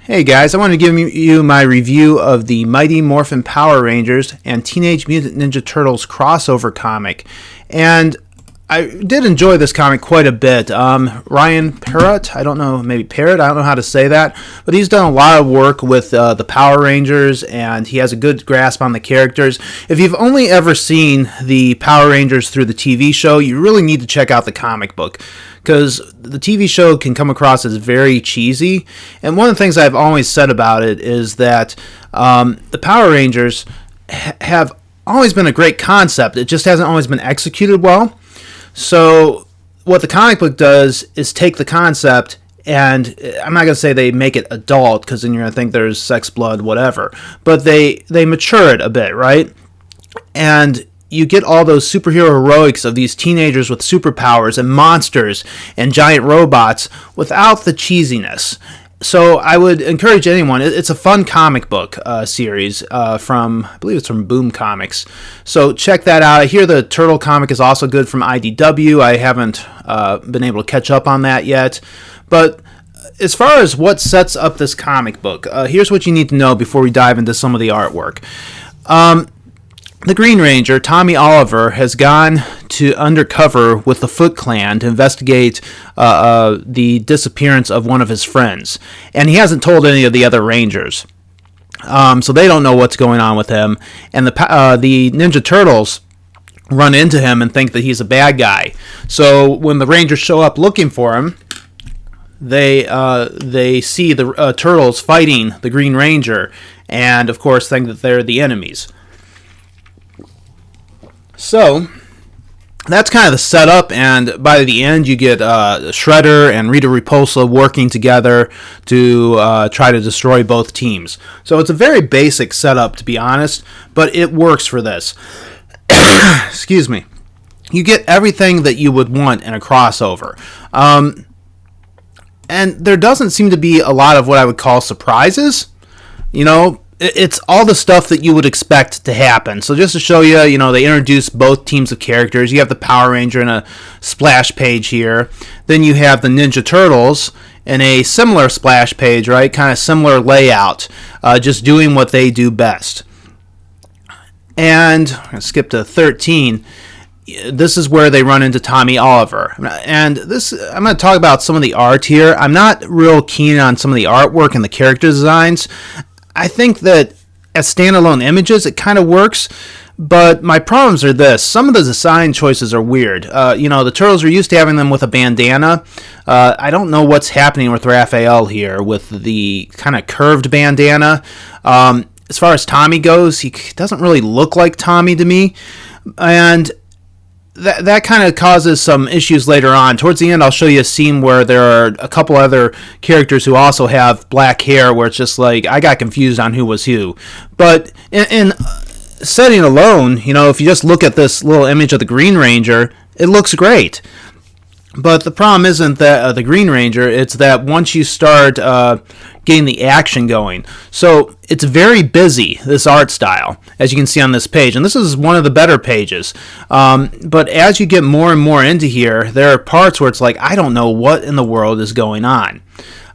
Hey guys, I want to give you my review of the Mighty Morphin Power Rangers and Teenage Mutant Ninja Turtles crossover comic. And I did enjoy this comic quite a bit. Ryan Parrott, I don't know, maybe Parrott, I don't know how to say that, but he's done a lot of work with the Power Rangers, and he has a good grasp on the characters. If you've only ever seen the Power Rangers through the TV show, you really need to check out the comic book, because the TV show can come across as very cheesy. And one of the things I've always said about it is that the Power Rangers have always been a great concept. It just hasn't always been executed well. So what the comic book does is take the concept, and I'm not going to say they make it adult, because then you're going to think there's sex, blood, whatever. But they mature it a bit, right? And you get all those superhero heroics of these teenagers with superpowers and monsters and giant robots without the cheesiness. So I would encourage anyone. It's a fun comic book series from, I believe it's from Boom Comics. So check that out. I hear the Turtle comic is also good from IDW. I haven't been able to catch up on that yet. But as far as what sets up this comic book, here's what you need to know before we dive into some of the artwork. The Green Ranger, Tommy Oliver, has gone to undercover with the Foot Clan to investigate the disappearance of one of his friends. And he hasn't told any of the other Rangers. So they don't know what's going on with him. And the Ninja Turtles run into him and think that he's a bad guy. So when the Rangers show up looking for him, they see the Turtles fighting the Green Ranger, and of course think that they're the enemies. So that's kind of the setup, and by the end you get Shredder and Rita Repulsa working together to try to destroy both teams. So it's a very basic setup, to be honest, but it works for this. Excuse me. You get everything that you would want in a crossover. And there doesn't seem to be a lot of what I would call surprises. You know, it's all the stuff that you would expect to happen. So just to show you, they introduce both teams of characters. You have the Power Ranger in a splash page here. Then you have the Ninja Turtles in a similar splash page, right? Kind of similar layout, just doing what they do best. And I'm going to skip to 13. This is where they run into Tommy Oliver. And I'm going to talk about some of the art here. I'm not real keen on some of the artwork and the character designs. I think that as standalone images, it kind of works, but my problems are this. Some of the design choices are weird. The Turtles are used to having them with a bandana. I don't know what's happening with Raphael here with the kind of curved bandana. As far as Tommy goes, he doesn't really look like Tommy to me, and that kind of causes some issues later on. Towards the end, I'll show you a scene where there are a couple other characters who also have black hair, where it's just like, I got confused on who was who. But in setting alone, if you just look at this little image of the Green Ranger, it looks great. But the problem isn't that the Green Ranger, it's that once you start getting the action going. So it's very busy, this art style, as you can see on this page. And this is one of the better pages. But as you get more and more into here, there are parts where it's like, I don't know what in the world is going on.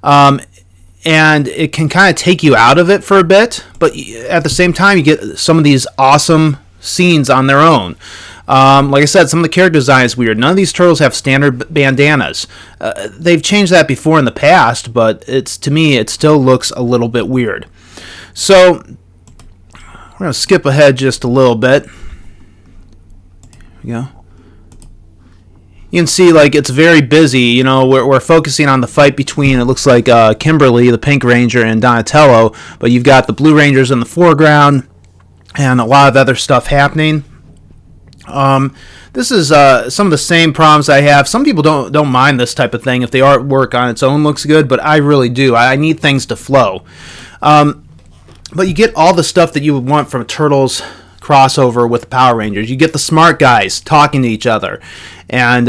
And it can kind of take you out of it for a bit. But at the same time, you get some of these awesome scenes on their own. Like I said, some of the character design is weird. None of these turtles have standard bandanas. They've changed that before in the past, but to me, it still looks a little bit weird. So, we're going to skip ahead just a little bit. Here we go. You can see, it's very busy. We're focusing on the fight between, it looks like, Kimberly, the Pink Ranger, and Donatello, but you've got the Blue Rangers in the foreground, and a lot of other stuff happening. This is some of the same problems I have. Some people don't mind this type of thing if the artwork on its own looks good, but I really do. I need things to flow. But you get all the stuff that you would want from a Turtles crossover with the Power Rangers. You get the smart guys talking to each other and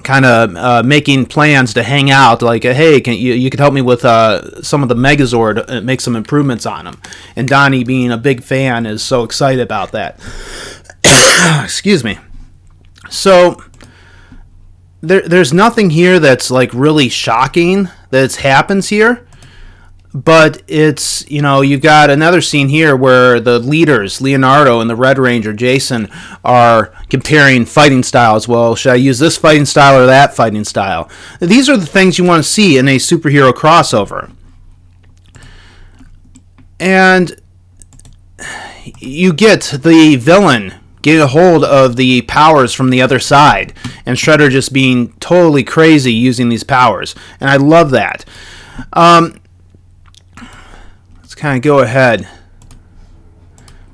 kind of making plans to hang out, like, hey, you could help me with some of the Megazord, make some improvements on them. And Donnie, being a big fan, is so excited about that. Excuse me. So there's nothing here that's really shocking that happens here. But it's, you've got another scene here where the leaders, Leonardo and the Red Ranger, Jason, are comparing fighting styles. Well, should I use this fighting style or that fighting style? These are the things you want to see in a superhero crossover. And you get the villain getting a hold of the powers from the other side, and Shredder just being totally crazy using these powers. And I love that. Let's kind of go ahead.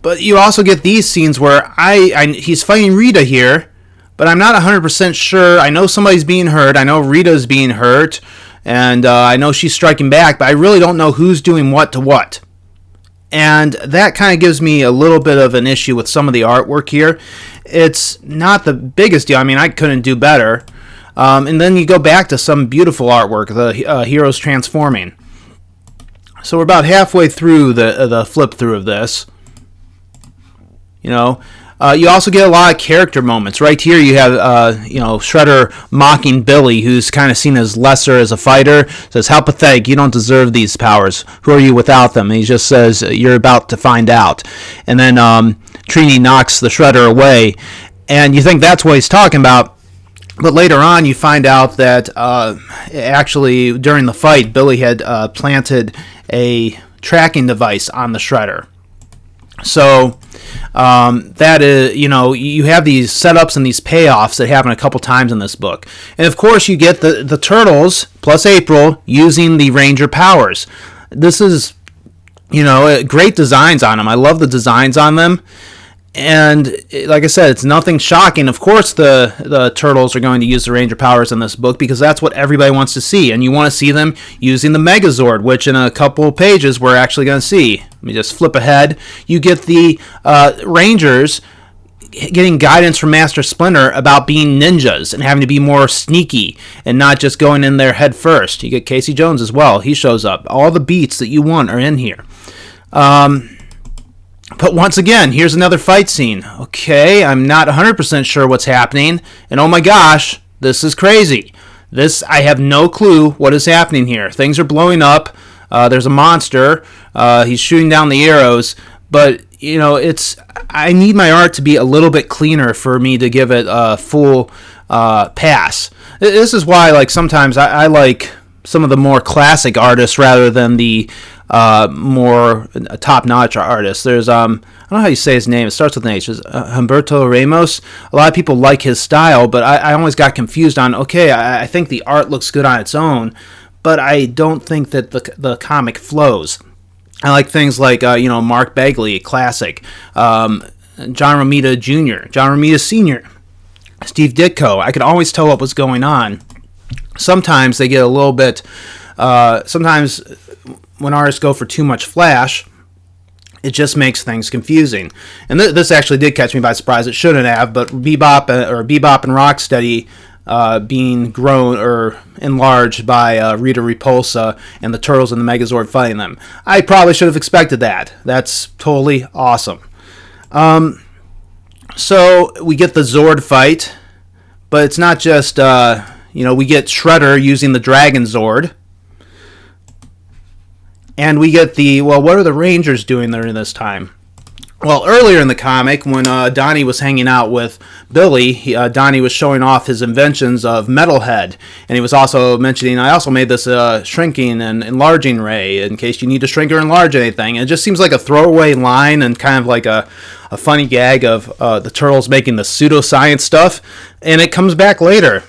But you also get these scenes where he's fighting Rita here, but I'm not 100% sure. I know somebody's being hurt. I know Rita's being hurt, and I know she's striking back, but I really don't know who's doing what to what. And that kind of gives me a little bit of an issue with some of the artwork here. It's not the biggest deal. I mean, I couldn't do better. And then you go back to some beautiful artwork, the heroes transforming. So we're about halfway through the flip through of this. You also get a lot of character moments. Right here you have, Shredder mocking Billy, who's kind of seen as lesser as a fighter. Says, "How pathetic, you don't deserve these powers. Who are you without them?" And he just says, "You're about to find out." And then Trini knocks the Shredder away. And you think that's what he's talking about. But later on you find out that actually during the fight, Billy had planted a tracking device on the Shredder. So that is, you have these setups and these payoffs that happen a couple times in this book. And of course you get the Turtles plus April using the Ranger powers. This is, great designs on them. I love the designs on them. And like I said, it's nothing shocking. Of course the Turtles are going to use the Ranger powers in this book because that's what everybody wants to see. And you want to see them using the Megazord, which in a couple pages we're actually going to see. Let me just flip ahead. You get the Rangers getting guidance from Master Splinter about being ninjas and having to be more sneaky and not just going in there head first. You get Casey Jones as well. He shows up. All the beats that you want are in here. But once again, here's another fight scene. Okay, I'm not 100% sure what's happening. And oh my gosh, this is crazy. I have no clue what is happening here. Things are blowing up. There's a monster. He's shooting down the arrows. But, I need my art to be a little bit cleaner for me to give it a full pass. This is why, sometimes I like some of the more classic artists rather than the more top-notch artists. There's I don't know how you say his name. It starts with an H. It's Humberto Ramos. A lot of people like his style, but I always got confused on. Okay, I think the art looks good on its own, but I don't think that the comic flows. I like things like Mark Bagley, classic. John Romita Jr., John Romita Sr., Steve Ditko. I could always tell what was going on. Sometimes they get a little bit. Sometimes when artists go for too much flash, it just makes things confusing. And this actually did catch me by surprise. It shouldn't have, but Bebop and Rocksteady being grown or enlarged by Rita Repulsa and the Turtles and the Megazord fighting them. I probably should have expected that. That's totally awesome. So we get the Zord fight, but it's not just, we get Shredder using the Dragon Zord. And we get what are the Rangers doing during this time? Well, earlier in the comic, when Donnie was hanging out with Billy, Donnie was showing off his inventions of Metalhead. And he was also mentioning, I also made this shrinking and enlarging ray in case you need to shrink or enlarge anything. And it just seems like a throwaway line and kind of like a funny gag of the Turtles making the pseudoscience stuff. And it comes back later.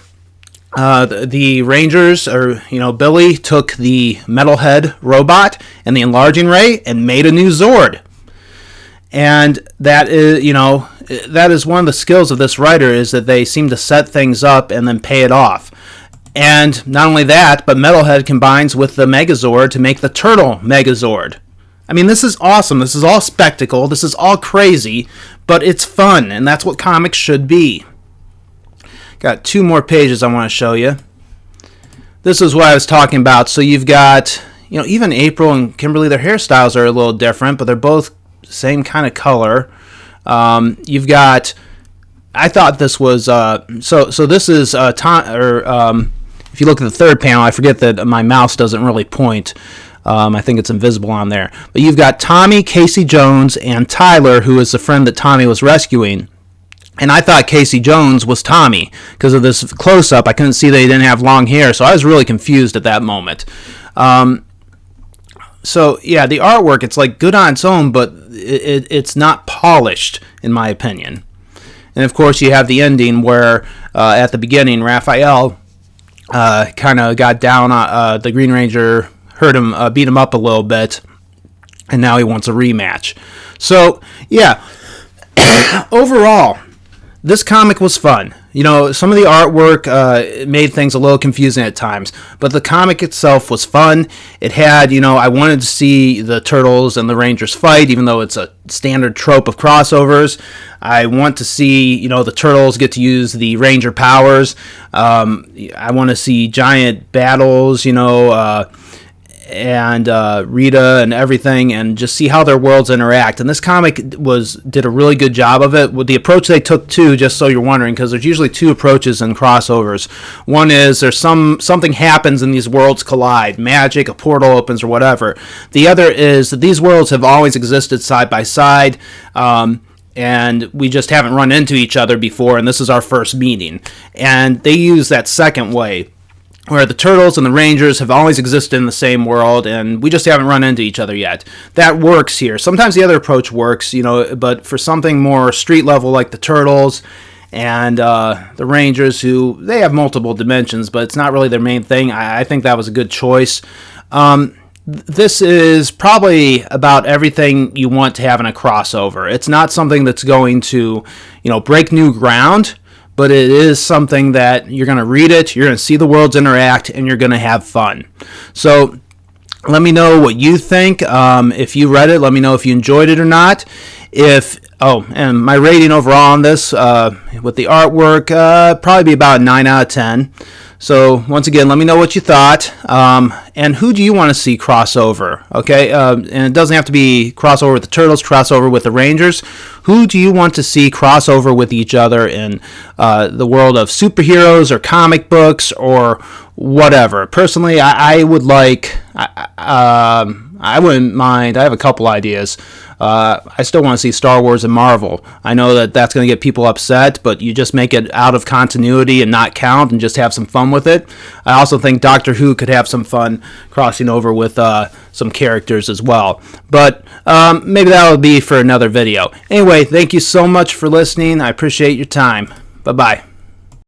The Rangers, Billy took the Metalhead robot and the enlarging ray and made a new Zord. And that is one of the skills of this writer, is that they seem to set things up and then pay it off. And not only that, but Metalhead combines with the Megazord to make the Turtle Megazord. I mean, this is awesome. This is all spectacle. This is all crazy, but it's fun, and that's what comics should be. Got 2 more pages I want to show you. This is what I was talking about. So you've got, even April and Kimberly, their hairstyles are a little different, but they're both same kind of color. You've got, I thought this was, so this is, if you look at the third panel, I forget that my mouse doesn't really point. I think it's invisible on there. But you've got Tommy, Casey Jones, and Tyler, who is the friend that Tommy was rescuing. And I thought Casey Jones was Tommy because of this close-up. I couldn't see that he didn't have long hair, so I was really confused at that moment. So, yeah, the artwork, it's like good on its own, but it's not polished, in my opinion. And, of course, you have the ending where, at the beginning, Raphael kind of got down on the Green Ranger, hurt him, beat him up a little bit, and now he wants a rematch. So, yeah, overall, this comic was fun. You know, some of the artwork made things a little confusing at times, but the comic itself was fun. It had, you know, I wanted to see the Turtles and the Rangers fight, even though it's a standard trope of crossovers. I want to see, you know, the Turtles get to use the Ranger powers. I want to see giant battles, you know, and Rita and everything, and just see how their worlds interact. And this comic did a really good job of it. With the approach they took too, just so you're wondering, because there's usually two approaches in crossovers. One is there's something happens and these worlds collide, magic, a portal opens, or whatever. The other is that these worlds have always existed side by side. And we just haven't run into each other before, and this is our first meeting. And they use that second way, where the Turtles and the Rangers have always existed in the same world, and we just haven't run into each other yet. That works here. Sometimes the other approach works, you know, but for something more street level like the Turtles and the Rangers, who they have multiple dimensions, but it's not really their main thing, I think that was a good choice. This is probably about everything you want to have in a crossover. It's not something that's going to, you know, break new ground, but it is something that you're going to read it, you're going to see the worlds interact, and you're going to have fun. So let me know what you think. If you read it, let me know if you enjoyed it or not. And my rating overall on this, with the artwork, probably be about a 9 out of 10. So once again, let me know what you thought, and who do you want to see crossover, okay? And it doesn't have to be crossover with the Turtles, crossover with the Rangers. Who do you want to see crossover with each other in the world of superheroes or comic books or whatever? Personally, I would like, I wouldn't mind. I have a couple ideas. I still want to see Star Wars and Marvel. I know that that's going to get people upset, but you just make it out of continuity and not count and just have some fun with it. I also think Doctor Who could have some fun crossing over with some characters as well. But maybe that'll be for another video. Anyway, thank you so much for listening. I appreciate your time. Bye-bye.